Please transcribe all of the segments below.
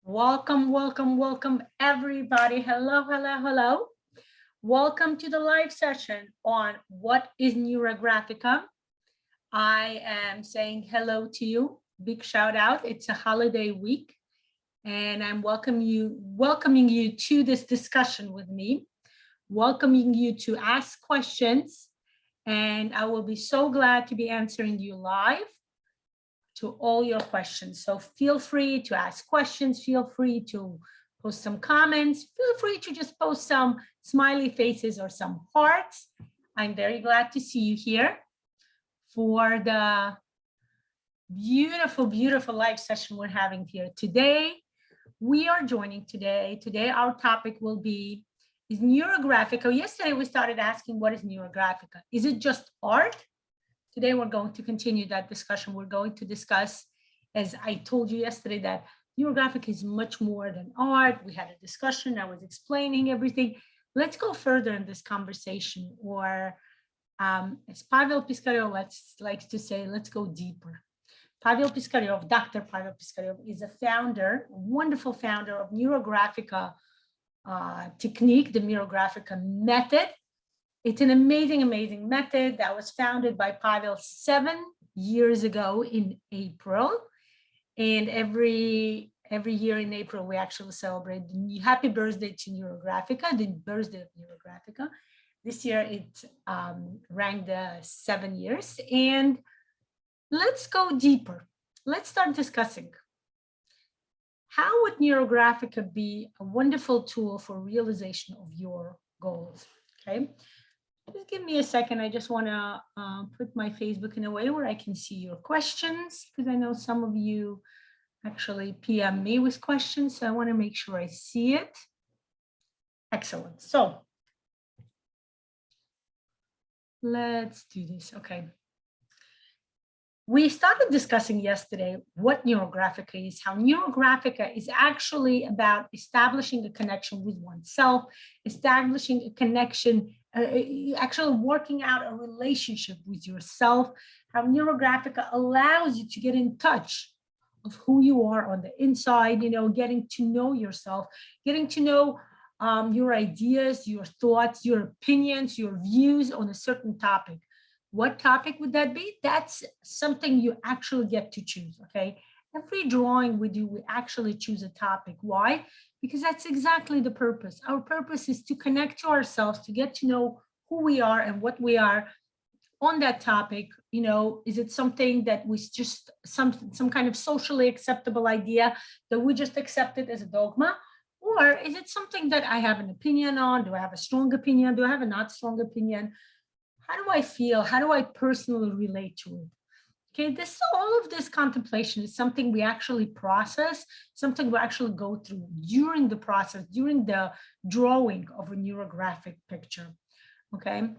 Welcome, welcome, welcome, everybody. Hello, hello, hello. Welcome to the live session on what is Neurographica. I am saying hello to you. Big shout out. It's a holiday week, and I'm welcoming you to this discussion with me, welcoming you to ask questions, and I will be so glad to be answering you live to all your questions. So feel free to ask questions, feel free to post some comments, feel free to just post some smiley faces or some hearts. I'm very glad to see you here for the beautiful, beautiful live session we're having here today. We are joining today. Today, our topic will be, is Neurographica. Yesterday, we started asking, what is Neurographica? Is it just art? Today, we're going to continue that discussion. We're going to discuss, as I told you yesterday, that Neurographic is much more than art. We had a discussion. I was explaining everything. Let's go further in this conversation, or as Pavel Piskaryov likes to say, let's go deeper. Pavel Piskaryov, Dr. Pavel Piskaryov, is a founder, a wonderful founder of Neurographica technique, the Neurographica method. It's an amazing, amazing method that was founded by Pavel 7 years ago in April. And every year in April, we actually celebrate the happy birthday to Neurographica, the birthday of Neurographica. This year, it ranked 7 years. And let's go deeper. Let's start discussing. How would Neurographica be a wonderful tool for realization of your goals? Okay. Just give me a second. I just want to put my Facebook in a way where I can see your questions, because I know some of you actually PM me with questions. So I want to make sure I see it. Excellent. So let's do this. Okay. We started discussing yesterday what Neurographica is, how Neurographica is actually about establishing a connection with oneself, establishing a connection, actually working out a relationship with yourself, how Neurographica allows you to get in touch of who you are on the inside, getting to know yourself, getting to know your ideas, your thoughts, your opinions, your views on a certain topic. What topic would that be? That's something you actually get to choose, okay? Every drawing we do, we actually choose a topic. Why? Because that's exactly the purpose. Our purpose is to connect to ourselves, to get to know who we are and what we are on that topic. Is it something that was just some kind of socially acceptable idea that we just accepted as a dogma? Or is it something that I have an opinion on? Do I have a strong opinion? Do I have a not strong opinion? How do I feel? How do I personally relate to it? Okay, all of this contemplation is something we actually process, something we actually go through during the process, during the drawing of a neurographic picture. Okay,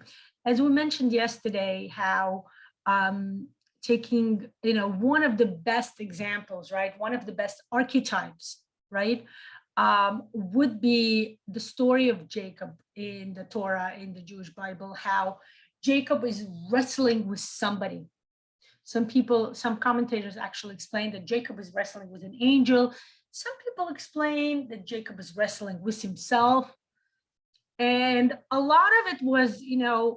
as we mentioned yesterday, how taking, one of the best examples, right? One of the best archetypes, right? Would be the story of Jacob in the Torah, in the Jewish Bible, how Jacob is wrestling with somebody. Some commentators actually explain that Jacob is wrestling with an angel. Some people explain that Jacob is wrestling with himself. And a lot of it was,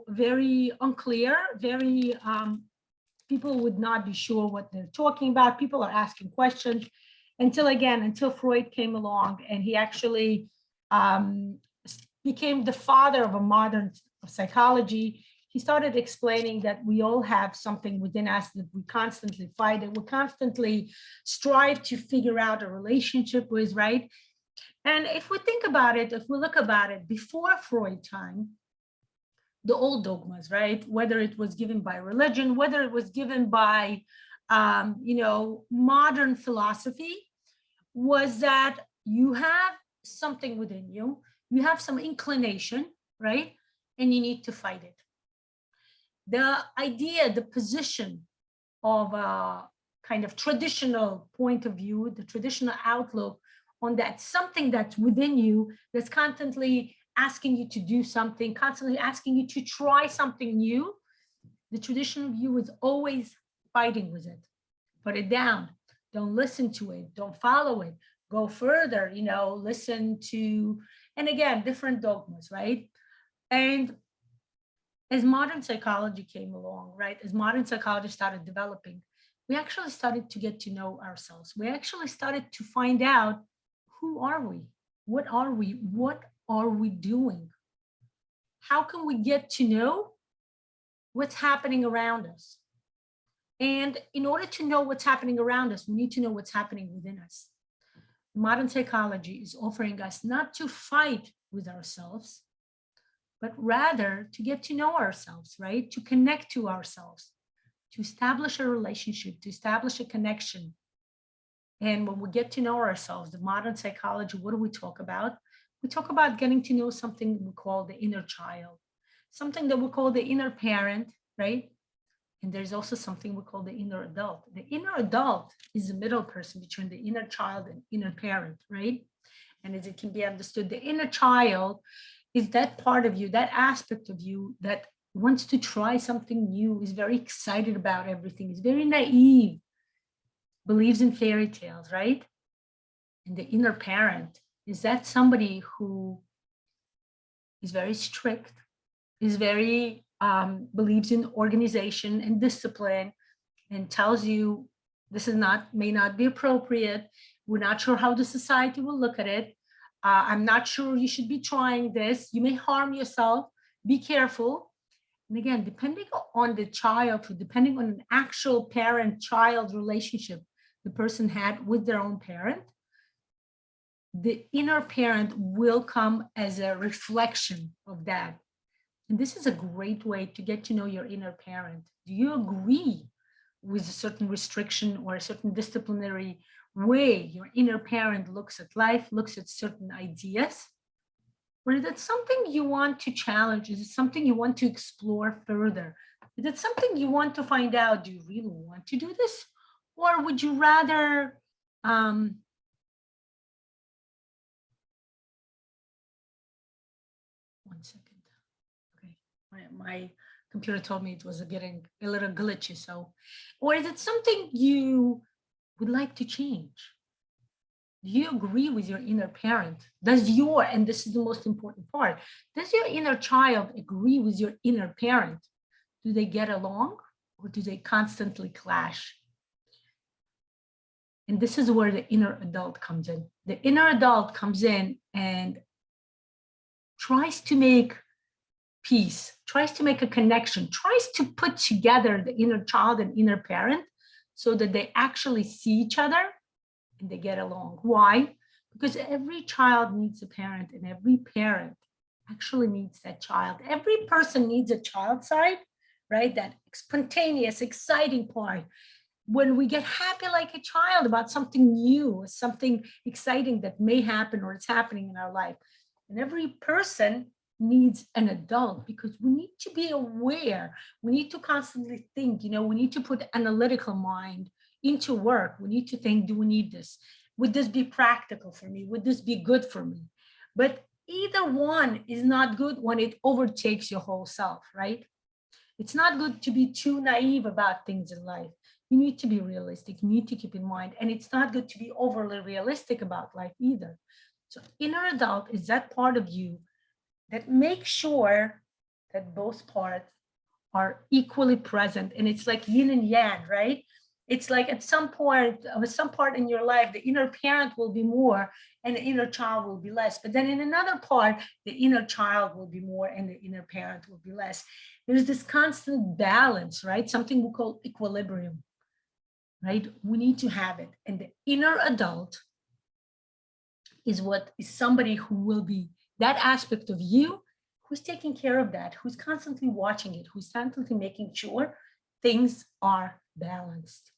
very unclear, very, people would not be sure what they're talking about. People are asking questions until Freud came along, and he actually became the father of a modern psychology. He started explaining that we all have something within us that we constantly fight, and we constantly strive to figure out a relationship with, right? And if we think about it, if we look about it, before Freud time, the old dogmas, right? Whether it was given by religion, whether it was given by, modern philosophy, was that you have something within you, you have some inclination, right? And you need to fight it. The idea, the position of a kind of traditional point of view, the traditional outlook on that, something that's within you, that's constantly asking you to do something, constantly asking you to try something new, the traditional view is always fighting with it. Put it down. Don't listen to it. Don't follow it. go further, you know, listen to, and again, different dogmas, right? And as modern psychology came along, right, as modern psychology started developing, we actually started to get to know ourselves. We actually started to find out, who are we? What are we? What are we doing? How can we get to know what's happening around us? And in order to know what's happening around us, we need to know what's happening within us. Modern psychology is offering us not to fight with ourselves, but rather to get to know ourselves, right? To connect to ourselves, to establish a relationship, to establish a connection. And when we get to know ourselves, the modern psychology, what do we talk about? We talk about getting to know something we call the inner child, something that we call the inner parent, right? And there's also something we call the inner adult. The inner adult is the middle person between the inner child and inner parent, right? And as it can be understood, the inner child is that part of you, that aspect of you that wants to try something new, is very excited about everything, is very naive, believes in fairy tales, right? And the inner parent is that somebody who is very strict, is very believes in organization and discipline, and tells you this is not, may not be appropriate. We're not sure how the society will look at it. I'm not sure you should be trying this. You may harm yourself. Be careful. And again, depending on the childhood, depending on an actual parent-child relationship the person had with their own parent, the inner parent will come as a reflection of that. And this is a great way to get to know your inner parent. Do you agree with a certain restriction or a certain disciplinary way your inner parent looks at life, looks at certain ideas? Or is it something you want to challenge? Is it something you want to explore further? Is it something you want to find out? Do you really want to do this? Or would you rather one second. Okay, my computer told me it was getting a little glitchy. So, or is it something you would like to change? Do you agree with your inner parent? Does your, and this is the most important part, does your inner child agree with your inner parent? Do they get along, or do they constantly clash? And this is where the inner adult comes in. The inner adult comes in and tries to make peace, tries to make a connection, tries to put together the inner child and inner parent so that they actually see each other and they get along. Why? Because every child needs a parent, and every parent actually needs that child. Every person needs a child side, right? That spontaneous, exciting part. When we get happy like a child about something new, something exciting that may happen or it's happening in our life. And every person needs an adult, because we need to be aware. We need to constantly think, you know, we need to put analytical mind into work. We need to think, do we need this? Would this be practical for me? Would this be good for me? But either one is not good when it overtakes your whole self, right? It's not good to be too naive about things in life. You need to be realistic. You need to keep in mind. And it's not good to be overly realistic about life either. So inner adult is that part of you that makes sure that both parts are equally present. And it's like yin and yang, right? It's like at some point, some part in your life, the inner parent will be more and the inner child will be less. But then in another part, the inner child will be more and the inner parent will be less. There's this constant balance, right? Something we call equilibrium, right? We need to have it. And the inner adult is what is somebody who will be that aspect of you who's taking care of that, who's constantly watching it, who's constantly making sure things are balanced.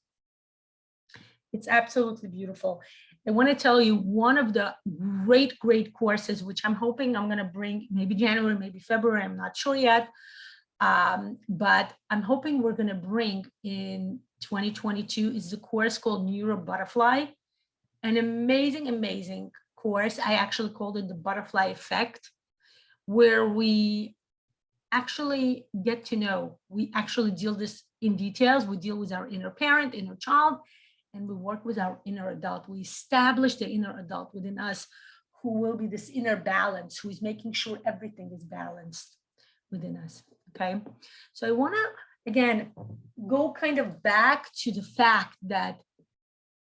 It's absolutely beautiful. I want to tell you one of the great courses, which I'm hoping I'm going to bring maybe January, maybe February, I'm not sure yet. But I'm hoping we're going to bring in 2022 is the course called Neuro Butterfly, an amazing course. I actually called it the Butterfly Effect, where we actually get to know, we actually deal this in details. We deal with our inner parent, inner child, and we work with our inner adult. We establish the inner adult within us who will be this inner balance, who is making sure everything is balanced within us. Okay. So I want to, again, go kind of back to the fact that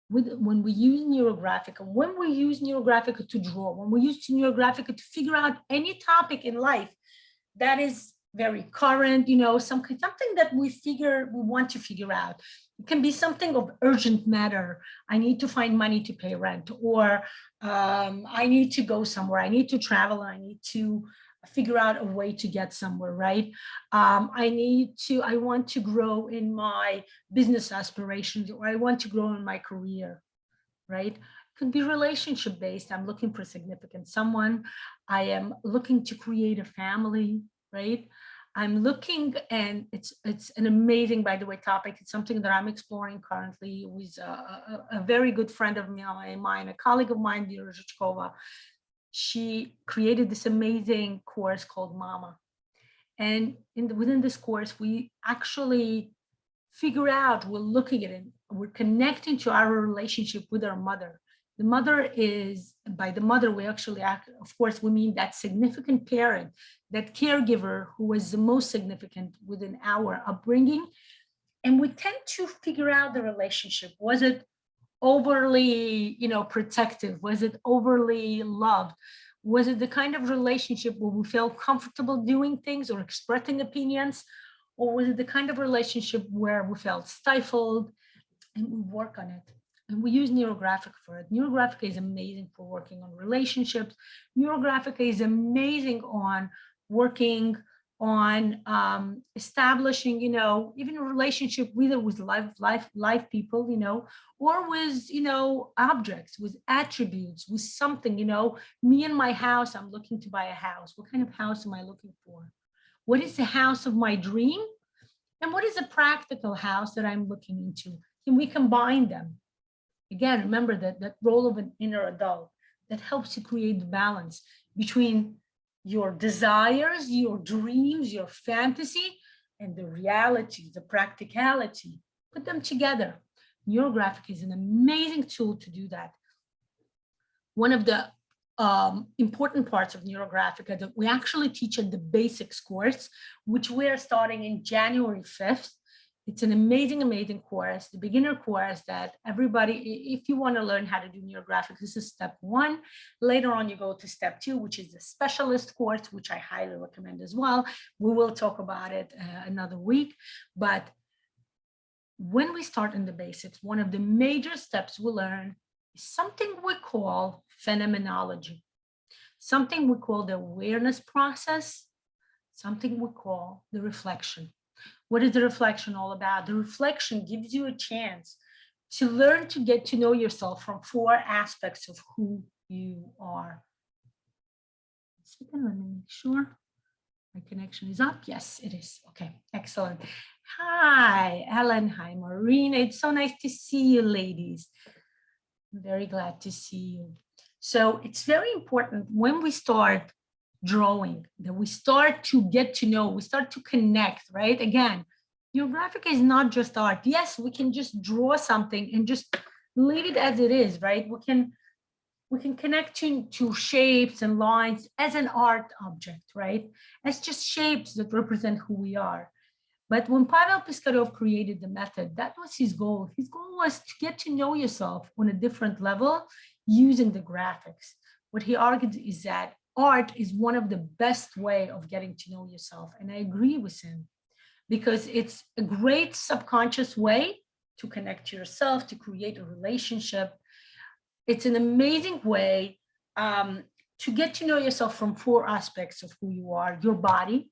when we use Neurographica, when we use Neurographica to draw, when we use Neurographica to figure out any topic in life that is very current, something that we want to figure out. It can be something of urgent matter. I need to find money to pay rent, or I need to go somewhere. I need to travel. I need to figure out a way to get somewhere, right? I want to grow in my business aspirations, or I want to grow in my career, right? It could be relationship based. I'm looking for significant someone. I am looking to create a family, right? I'm looking, and it's an amazing, by the way, topic. It's something that I'm exploring currently with a very good friend of mine, a colleague of mine, Neurographica. She created this amazing course called Mama. And within this course, we actually figure out, we're looking at it, we're connecting to our relationship with our mother. The mother is, by the mother, we actually, of course, we mean that significant parent, that caregiver who was the most significant within our upbringing. And we tend to figure out the relationship. Was it overly, protective? Was it overly loved? Was it the kind of relationship where we felt comfortable doing things or expressing opinions? Or was it the kind of relationship where we felt stifled? And we work on it. And we use Neurographic for it. Neurographic is amazing for working on relationships. Neurographic is amazing on working on establishing, even a relationship either with live people, or with, objects, with attributes, with something, me and my house, I'm looking to buy a house. What kind of house am I looking for? What is the house of my dream? And what is a practical house that I'm looking into? Can we combine them? Again, remember that role of an inner adult that helps you create the balance between your desires, your dreams, your fantasy, and the reality, the practicality. Put them together. Neurographic is an amazing tool to do that. One of the important parts of Neurographica that we actually teach at the basics course, which we're starting in January 5th. It's an amazing, amazing course, the beginner course that everybody, if you want to learn how to do Neurographic, this is step 1. Later on, you go to step 2, which is the specialist course, which I highly recommend as well. We will talk about it another week. But when we start in the basics, one of the major steps we learn is something we call phenomenology, something we call the awareness process, something we call the reflection. What is the reflection all about? The reflection gives you a chance to learn to get to know yourself from 4 aspects of who you are. Let me make sure my connection is up. Yes, it is. Okay, excellent. Hi, Ellen. Hi, Maureen. It's so nice to see you, ladies. I'm very glad to see you. So it's very important when we start drawing that we start to get to know, we start to connect, right? Again, Neurographic is not just art. Yes, we can just draw something and just leave it as it is, right? We can connect to shapes and lines as an art object, right? As just shapes that represent who we are. But when Pavel Piskarov created the method, that was his goal. His goal was to get to know yourself on a different level using the graphics. What he argued is that art is one of the best way of getting to know yourself. And I agree with him because it's a great subconscious way to connect to yourself, to create a relationship. It's an amazing way to get to know yourself from 4 aspects of who you are: your body.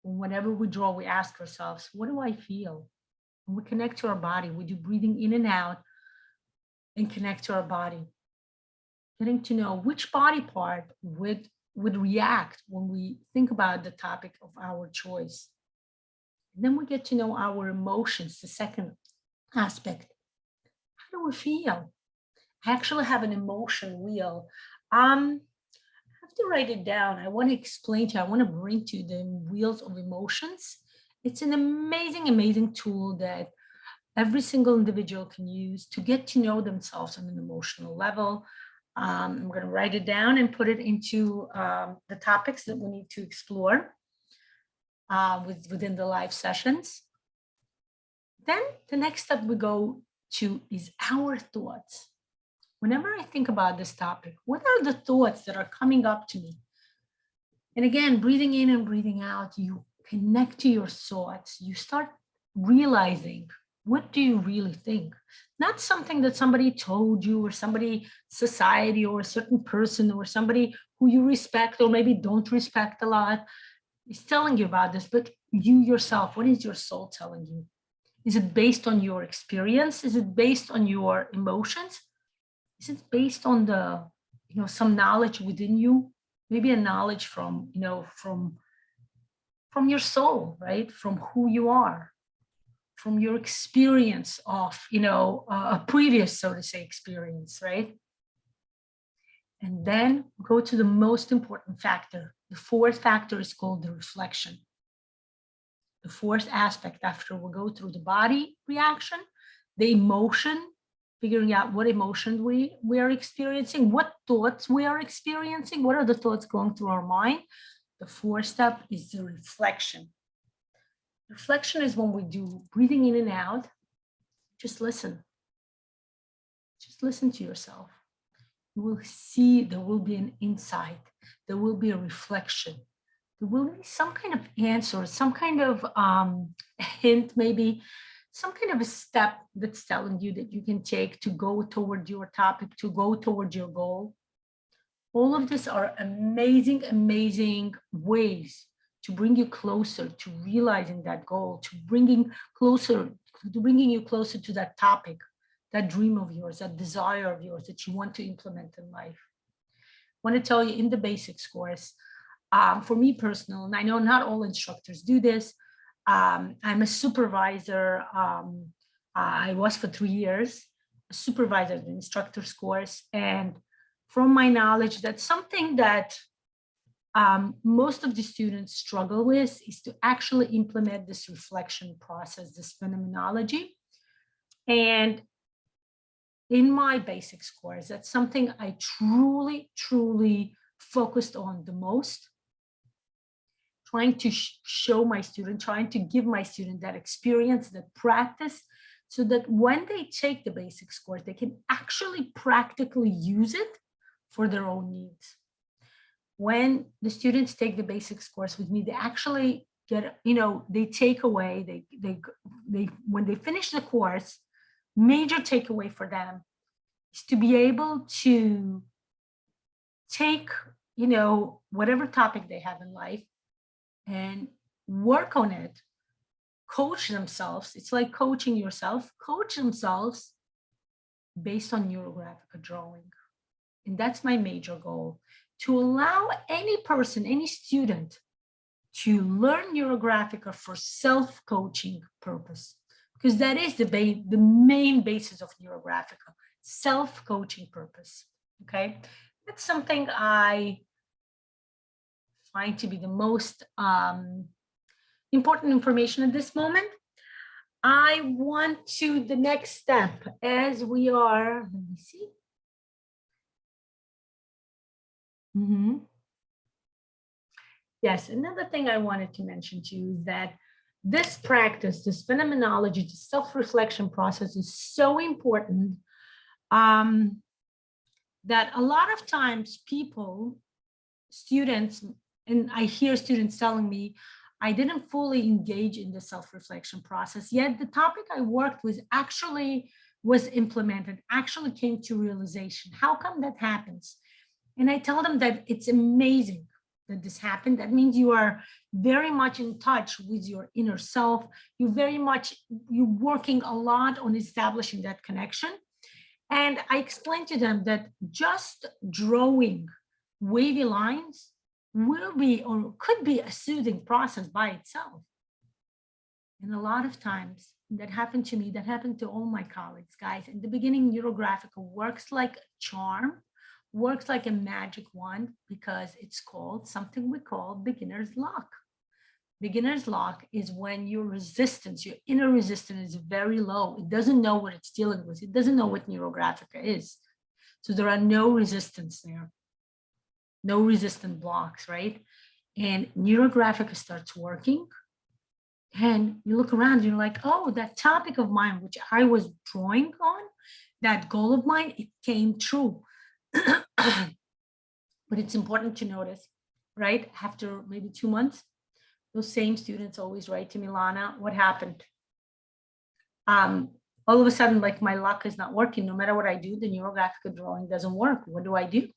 Whenever we draw, we ask ourselves, what do I feel? When we connect to our body, we do breathing in and out and connect to our body. Getting to know which body part would react when we think about the topic of our choice. And then we get to know our emotions, the second aspect. How do we feel? I actually have an emotion wheel. I have to write it down. I want to explain to you, I want to bring to you the wheels of emotions. It's an amazing, amazing tool that every single individual can use to get to know themselves on an emotional level. I'm going to write it down and put it into the topics that we need to explore within the live sessions. Then the next step we go to is our thoughts. Whenever I think about this topic, what are the thoughts that are coming up to me? And again, breathing in and breathing out, you connect to your thoughts. You start realizing, what do you really think? Not something that somebody told you or somebody, society or a certain person or somebody who you respect or maybe don't respect a lot is telling you about this, but you yourself, what is your soul telling you? Is it based on your experience? Is it based on your emotions? Is it based on the, some knowledge within you? Maybe a knowledge from, from your soul, right? From who you are, from your experience of, a previous, so to say, experience, right? And then go to the most important factor. The fourth factor is called the reflection. The fourth aspect, after we go through the body reaction, the emotion, figuring out what emotion we are experiencing, what thoughts we are experiencing, what are the thoughts going through our mind. The fourth step is the reflection. Reflection is when we do breathing in and out. Just listen. Just listen to yourself. You will see there will be an insight. There will be a reflection. There will be some kind of answer, some kind of hint, maybe some kind of a step that's telling you that you can take to go toward your topic, to go toward your goal. All of these are amazing, amazing ways to bring you closer to realizing that goal, to bringing you closer to that topic, that dream of yours, that desire of yours that you want to implement in life. I want to tell you, in the basics course, for me personal, and I know not all instructors do this, I'm a supervisor. I was for 3 years, a supervisor of the instructor's course. And from my knowledge, that's something that most of the students struggle with, is to actually implement this reflection process, this phenomenology. And in my basics course, that's something I truly, truly focused on the most, trying to show my student, trying to give my student that experience, that practice, so that when they take the basics course, they can actually practically use it for their own needs. When the students take the basics course with me, they actually get, they take away, when they finish the course, major takeaway for them is to be able to take, whatever topic they have in life and work on it, coach themselves. It's like coaching yourself, coach themselves based on Neurographic drawing. And that's my major goal, to allow any person, any student to learn Neurographica for self-coaching purpose, because that is the main basis of Neurographica, self-coaching purpose, okay? That's something I find to be the most important information at this moment. I want to the next step, as we are, let me see. Yes, another thing I wanted to mention to you is that this practice, this phenomenology, the self-reflection process is so important that a lot of times people, students, and I hear students telling me, I didn't fully engage in the self-reflection process, yet the topic I worked with actually was implemented, actually came to realization. How come that happens? And I tell them that it's amazing that this happened. That means you are very much in touch with your inner self. You're working a lot on establishing that connection. And I explained to them that just drawing wavy lines will be, or could be, a soothing process by itself. And a lot of times that happened to me, that happened to all my colleagues, guys. In the beginning, Neurographica works like a charm, works like a magic wand, because it's called something we call beginner's luck. Beginner's block is when your resistance, your inner resistance is very low. It doesn't know what it's dealing with. It doesn't know what Neurographica is. So there are no resistance there, no resistant blocks, right? And Neurographica starts working, and you look around, you're like, oh, that topic of mine, which I was drawing on, that goal of mine, it came true. But it's important to notice, right? After maybe 2 months, those same students always write to me, Lana, what happened? All of a sudden, like my luck is not working. No matter what I do, the neurographic drawing doesn't work. What do I do?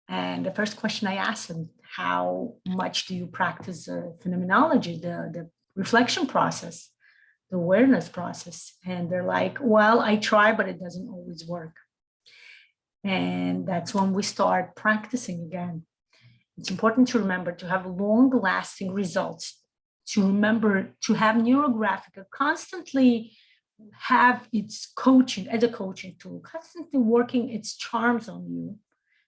And the first question I ask them, how much do you practice the phenomenology, the reflection process, the awareness process? And they're like, well, I try, but it doesn't always work. And that's when we start practicing again. It's important to remember to have long-lasting results, to remember to have Neurographica constantly have its coaching as a coaching tool, constantly working its charms on you.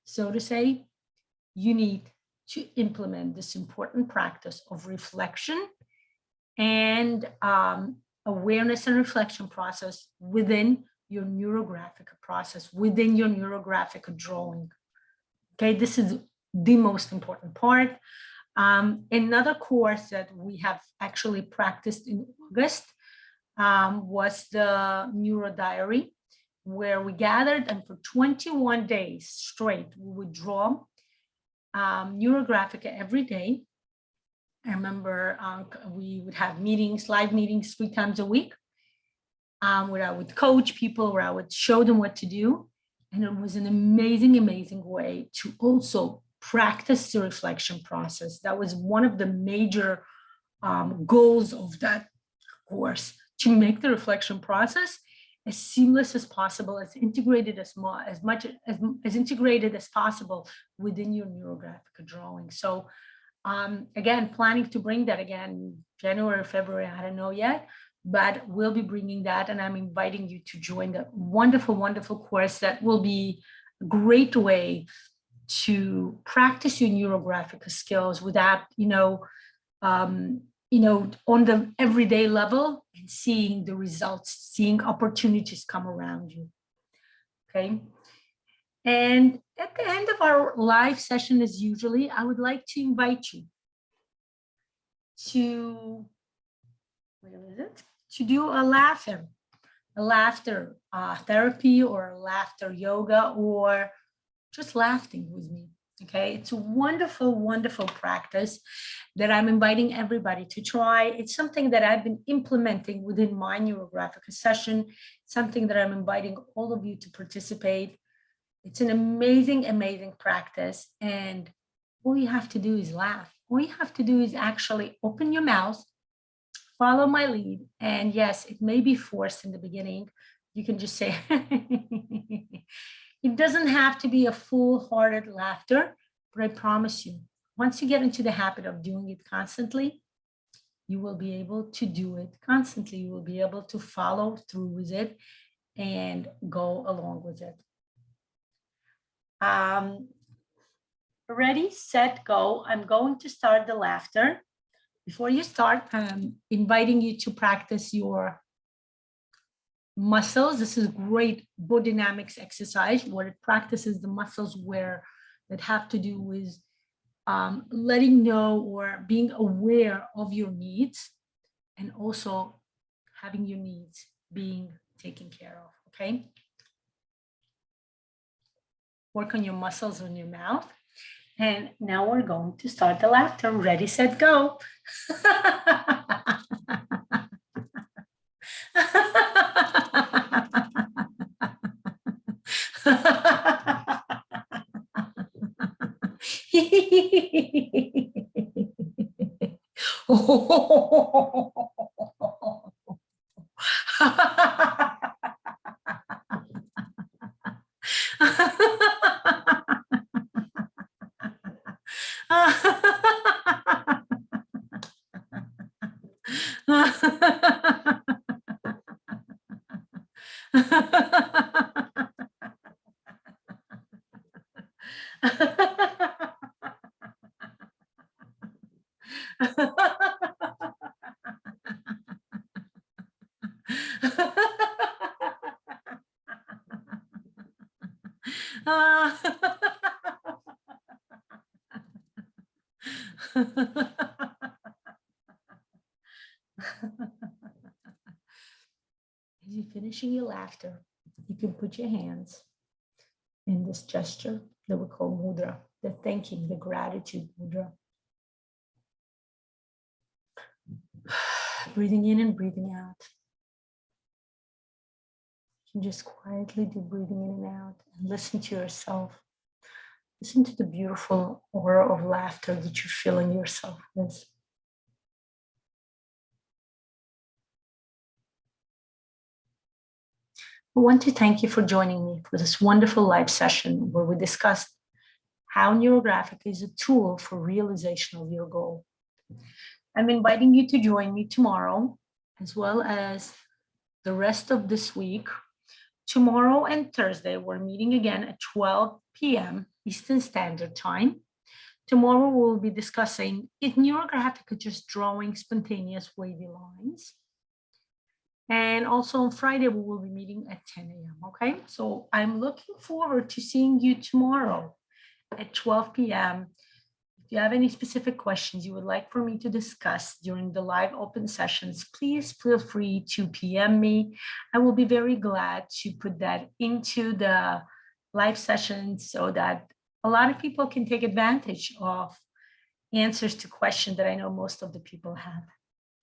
So to say, you need to implement this important practice of reflection and awareness and reflection process within your neurographic process, within your neurographic drawing. Okay, this is the most important part. Another course that we have actually practiced in August was the Neuro Diary, where we gathered and for 21 days straight, we would draw Neurographica every day. I remember we would have meetings, live meetings 3 times a week, where I would coach people, where I would show them what to do. And it was an amazing, amazing way to also practice the reflection process. That was one of the major goals of that course, to make the reflection process as seamless as possible, as integrated as much as integrated as possible within your neurographic drawing. So again, planning to bring that again, January, February, I don't know yet, but we'll be bringing that, and I'm inviting you to join the wonderful, wonderful course that will be a great way to practice your neurographic skills without, on the everyday level and seeing the results, seeing opportunities come around you. Okay. And at the end of our live session, as usually, I would like to invite you to, where is it? To do a laughter therapy, or laughter yoga, or just laughing with me. Okay, it's a wonderful, wonderful practice that I'm inviting everybody to try. It's something that I've been implementing within my neurographic session, something that I'm inviting all of you to participate. It's an amazing, amazing practice. And all you have to do is laugh. All you have to do is actually open your mouth, follow my lead. And yes, it may be forced in the beginning. You can just say, it doesn't have to be a full-hearted laughter, but I promise you, once you get into the habit of doing it constantly, you will be able to do it constantly. You will be able to follow through with it and go along with it. Ready, set, go. I'm going to start the laughter. Before you start, I'm inviting you to practice your muscles. This is great body dynamics exercise where it practices the muscles that have to do with letting know or being aware of your needs, and also having your needs being taken care of. Okay. Work on your muscles on your mouth. And now we're going to start the laughter. Ready, set, go. As you're finishing your laughter, you can put your hands in this gesture that we call mudra, the thanking, the gratitude mudra. Breathing in and breathing out. You can just quietly do breathing in and out and listen to yourself. Listen to the beautiful aura of laughter that you're filling yourself with. I want to thank you for joining me for this wonderful live session where we discussed how Neurographic is a tool for realization of your goal. I'm inviting you to join me tomorrow, as well as the rest of this week. Tomorrow and Thursday, we're meeting again at 12 p.m. Eastern Standard Time. Tomorrow, we'll be discussing if Neurographic is just drawing spontaneous wavy lines. And also on Friday, we will be meeting at 10 a.m. Okay, so I'm looking forward to seeing you tomorrow at 12 p.m. If you have any specific questions you would like for me to discuss during the live open sessions, please feel free to PM me. I will be very glad to put that into the live sessions so that a lot of people can take advantage of answers to questions that I know most of the people have.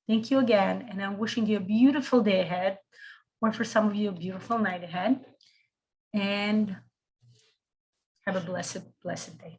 Thank you again, and I'm wishing you a beautiful day ahead, or for some of you, a beautiful night ahead, and have a blessed, blessed day.